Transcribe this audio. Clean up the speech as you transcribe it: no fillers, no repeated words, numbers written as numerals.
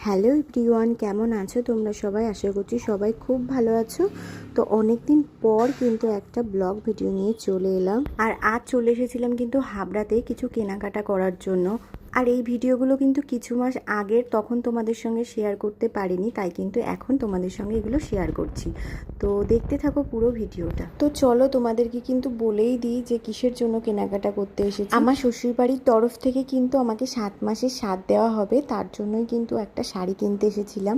Hello everyone, কেমন আছো তোমরা সবাই? আশা করছি সবাই খুব ভালো আছো। তো অনেক দিন পর কিন্তু একটা ব্লগ ভিডিও নিয়ে চলে এলাম। আর আজ চলে এসেছিলাম কিন্তু হাবড়াতে কিছু কেনাকাটা করার জন্য। আর এই ভিডিওগুলো কিন্তু কিছু মাস আগের, তখন তোমাদের সঙ্গে শেয়ার করতে পারিনি, তাই কিন্তু এখন তোমাদের সঙ্গে এগুলো শেয়ার করছি। তো দেখতে থাকো পুরো ভিডিওটা। তো চলো তোমাদেরকে কিন্তু বলেই দিই যে কিসের জন্য কেনাকাটা করতে এসেছি। আমার শ্বশুরবাড়ির তরফ থেকে কিন্তু আমাকে 7 মাসের সাথ দেওয়া হবে, তার জন্যই কিন্তু একটা শাড়ি কিনতে এসেছিলাম।